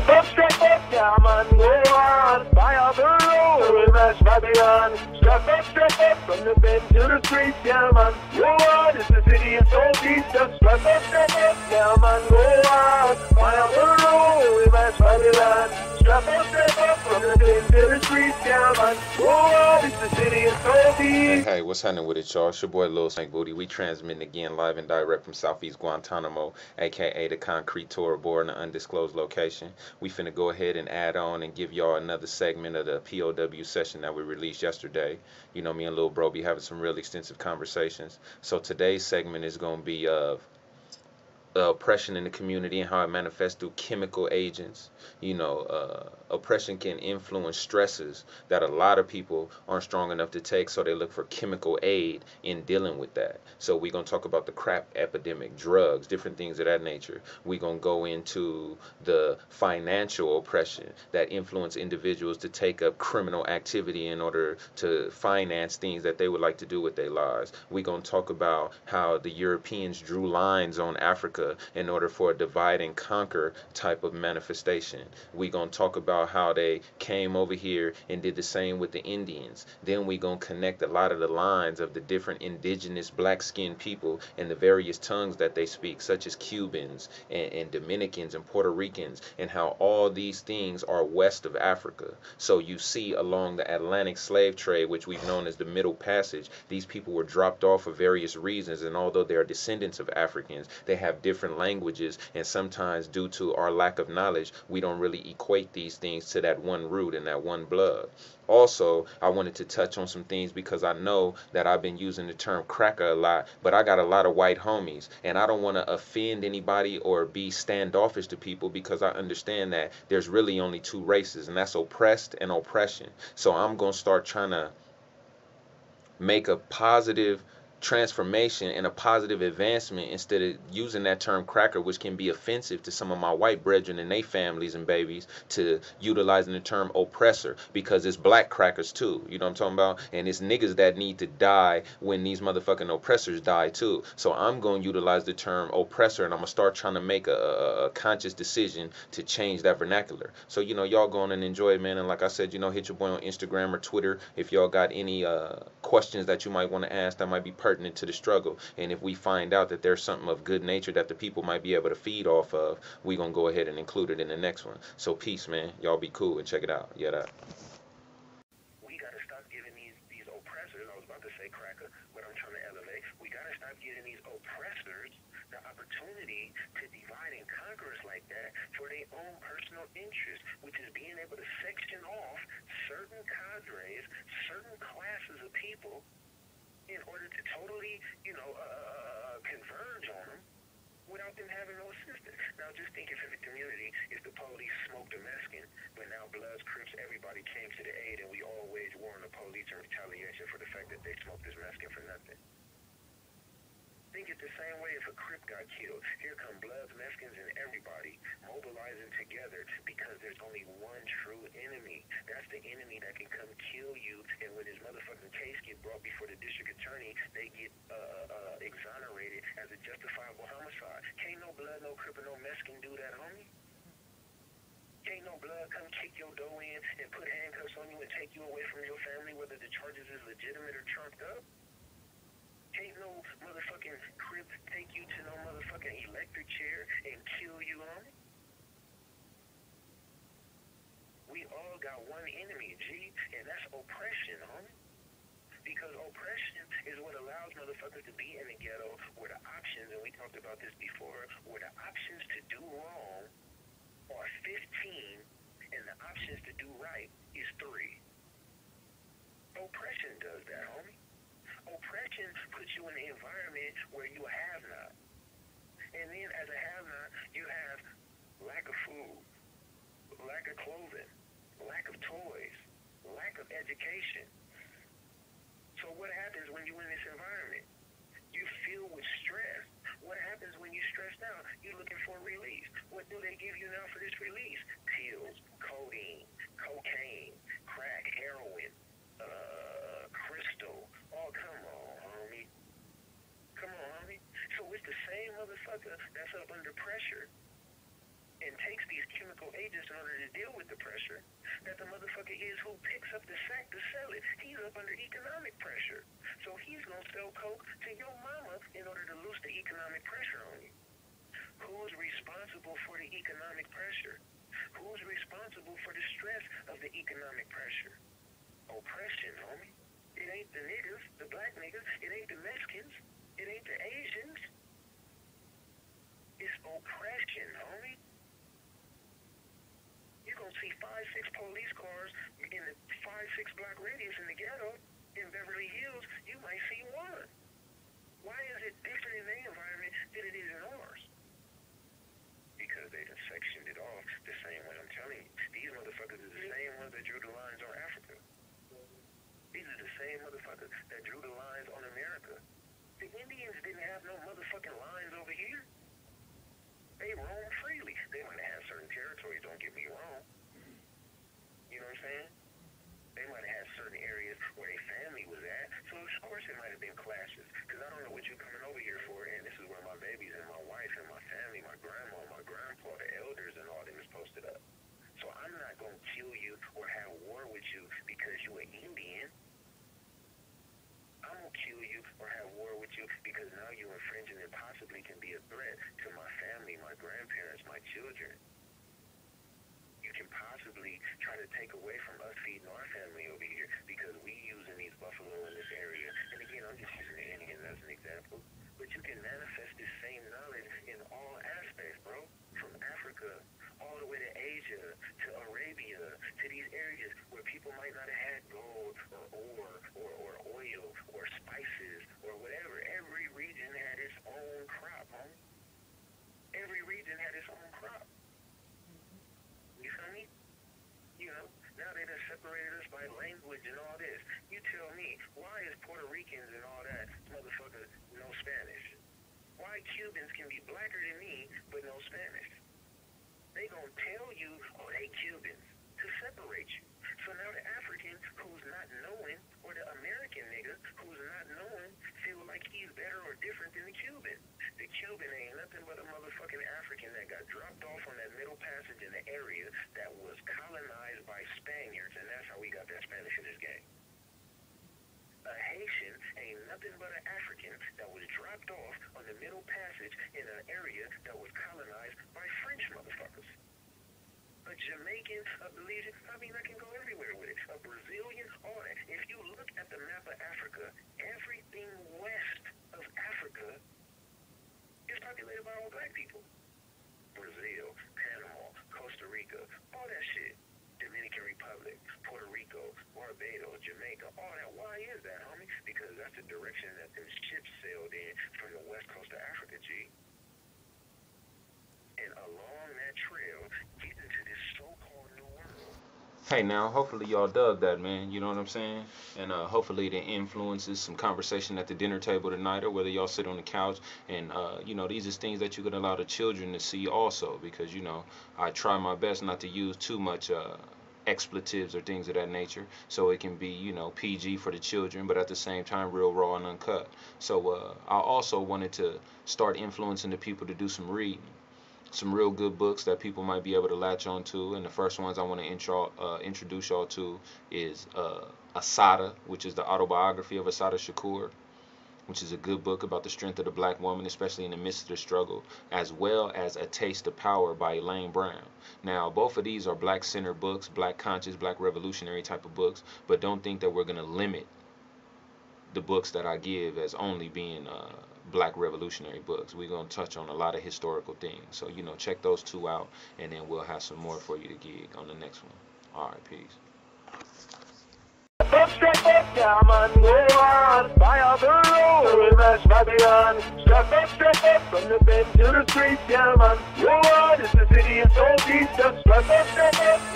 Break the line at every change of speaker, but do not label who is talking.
strap up, yeah man, go on. Fire the road, we mash Babylon. Strap up, from the bed to the streets, yeah man, go on. It's the city of Southeast, just strap up, yeah man, go on. Fire the road, we mash Babylon. Strap up, from the bed to the streets, yeah man, go on. It's the city of Southeast.
Hey, what's happening with it, y'all? It's your boy Lil Spank Booty. We transmitting again live and direct from Southeast Guantanamo, aka the concrete tour aboard in an undisclosed location. We finna go ahead and add on and give y'all another segment of the P.O.W. session that we released yesterday. You know, me and Lil Bro be having some real extensive conversations. So today's segment is gonna be of oppression in the community and how it manifests through chemical agents. You know, oppression can influence stresses that a lot of people aren't strong enough to take, so they look for chemical aid in dealing with that. So we're going to talk about the crap epidemic, drugs, different things of that nature. We're going to go into the financial oppression that influence individuals to take up criminal activity in order to finance things that they would like to do with their lives. We're going to talk about how the Europeans drew lines on Africa in order for a divide and conquer type of manifestation. We're going to talk about how they came over here and did the same with the Indians. Then we're going to connect a lot of the lines of the different indigenous black-skinned people and the various tongues that they speak, such as Cubans and Dominicans and Puerto Ricans, and how all these things are west of Africa. So you see along the Atlantic slave trade, which we've known as the Middle Passage, these people were dropped off for various reasons, and although they are descendants of Africans, they have different languages, and sometimes due to our lack of knowledge, we don't really equate these things to that one root and that one blood. Also, I wanted to touch on some things because I know that I've been using the term cracker a lot, but I got a lot of white homies, and I don't want to offend anybody or be standoffish to people because I understand that there's really only two races, and that's oppressed and oppression. So I'm going to start trying to make a positive transformation and a positive advancement instead of using that term cracker, which can be offensive to some of my white brethren and their families and babies, to utilizing the term oppressor, because it's black crackers too, you know what I'm talking about? And it's niggas that need to die when these motherfucking oppressors die too. So I'm going to utilize the term oppressor, and I'm going to start trying to make a conscious decision to change that vernacular. So, you know, y'all go on and enjoy it, man. And like I said, you know, hit your boy on Instagram or Twitter if y'all got any questions that you might want to ask that might be pertinent to the struggle. And if we find out that there's something of good nature that the people might be able to feed off of, we gonna go ahead and include it in the next one. So peace, man. Y'all be cool and check it out. Yeah, that.
We gotta stop giving these oppressors, I was about to say cracker, but I'm trying to elevate. We gotta stop giving these oppressors the opportunity to divide and conquer us like that for their own personal interest, which is being able to section off certain cadres, certain classes of people in order to totally, converge on them without them having no assistance. Now, just think if every community, if the police smoked a Mexican, but now Bloods, Crips, everybody came to the aid, and we all waged war on the police in retaliation for the fact that they smoked this Mexican for nothing. Think it the same way if a Crip got killed. Here come Bloods, Mexicans, and everybody mobilizing together because there's only one true enemy. That's the enemy that can come kill you, and when his motherfucking case get brought before the district attorney, they get exonerated as a justifiable homicide. Can't no Blood, no Crip, or no Mexican do that, homie. Can't no Blood come kick your dough in and put handcuffs on you and take you away from your family, whether the charges is legitimate or trumped up. Can't no motherfucking Crip take you to no motherfucking electric chair and kill you on it. We all got one enemy, G, and that's oppression, homie. Because oppression is what allows motherfuckers to be in the ghetto where the options, and we talked about this before, where the options to do wrong are 15 and the options to do right is 3. Oppression does that, homie. Oppression puts you in an environment where you have not. And then as a have-not, you have lack of food, lack of clothing, lack of toys, lack of education. So what happens when you're in this environment? You feel with stress. What happens when you're stressed out? You're looking for relief. What do they give you now for this relief? Pills, codeine, cocaine, crack, heroin, crystal. Oh, come on, homie. Come on, homie. So it's the same motherfucker that's up under pressure and takes these chemical agents in order is who picks up the sack to sell it. He's up under economic pressure. So he's going to sell coke to your mama in order to loose the economic pressure on you. Who's responsible for the economic pressure? Who's responsible for the stress of the economic pressure? Oppression, homie. It ain't the niggas, the black niggas. It ain't the Mexicans. It ain't the Asians. It's oppression, homie. You're going to see 5-6 police cars in the 5-6 block radius in the ghetto. In Beverly Hills, you might see one. Why is it different in their environment than it is in ours? Because they done sectioned it off the same way. I'm telling you. These motherfuckers are the same ones that drew the lines on Africa. These are the same motherfuckers that drew the lines on America. The Indians didn't have no motherfucking lines over here. They roamed freely. They might have had certain territories, don't get me wrong. You know what I'm saying? They might have had certain areas where their family was at. So, of course, it might have been clashes. Because I don't know what you're coming over here for, and this is where my babies and my wife and my family, my grandma, my grandpa, the elders and all them is posted up. So I'm not going to kill you or have war with you because you're an Indian. I'm going to kill you or have war with you because now you're infringing and possibly can be a threat to my family, my grandparents, my children. You can possibly try to take away from us feeding our family over here because we using these buffalo in this area. And again, I'm just using the Indians as an example. But you can manifest this same knowledge in all aspects, bro. From Africa all the way to Asia, to Arabia, to these areas where people might not have had gold or ore or oil or spices or whatever. Every region had its own crop, homie. Every region had its own crop. You feel me? You know, now they done separated us by language and all this. You tell me, why is Puerto Ricans and all that motherfucker no Spanish? Why Cubans can be blacker than me but no Spanish? They gonna tell you, oh, they Cubans, to separate you. So now the African who's not knowing, or the American nigga who's not knowing, feel like he's better or different than the Cuban. The Cuban ain't nothing but a motherfucking African that got dropped off on that middle passage in the area that was colonized by Spaniards, and that's how we got that Spanish in this game. A Haitian ain't nothing but an African that was dropped off on the middle passage in an area that was colonized by French motherfuckers. A Jamaican, a Belizean, I mean, I can go everywhere with it. A Brazilian, all that. If you look at the map of Africa, everything west of Africa is populated by all black people. Brazil, Panama, Costa Rica, all that shit. Dominican Republic, Puerto Rico, Barbados, Jamaica, all that. Why is that, homie? Because that's the direction that them ships sailed in from the west coast of Africa, G. And along that trail, getting to this so-called new world.
Hey, now, hopefully y'all dug that, man. You know what I'm saying? And hopefully it influences some conversation at the dinner table tonight, or whether y'all sit on the couch. And, you know, these are things that you can allow the children to see also, because, you know, I try my best not to use too much expletives or things of that nature, so it can be, you know, PG for the children, but at the same time real raw and uncut. So I also wanted to start influencing the people to do some reading, some real good books that people might be able to latch on to. And the first ones I want to introduce y'all to is Assata, which is the autobiography of Assata Shakur, which is a good book about the strength of the black woman, especially in the midst of the struggle, as well as A Taste of Power by Elaine Brown. Now, both of these are black-centered books, black conscious, black revolutionary type of books, but don't think that we're going to limit the books that I give as only being black revolutionary books. We're going to touch on a lot of historical things. So, you know, check those two out, and then we'll have some more for you to gig on the next one. All right, peace.
Strap up, yeah, man, go on. Fire the road, we mash Babylon. Strap up, from the bend to the streets, yeah, man. Go on, it's the city of Southeast. Just strap up,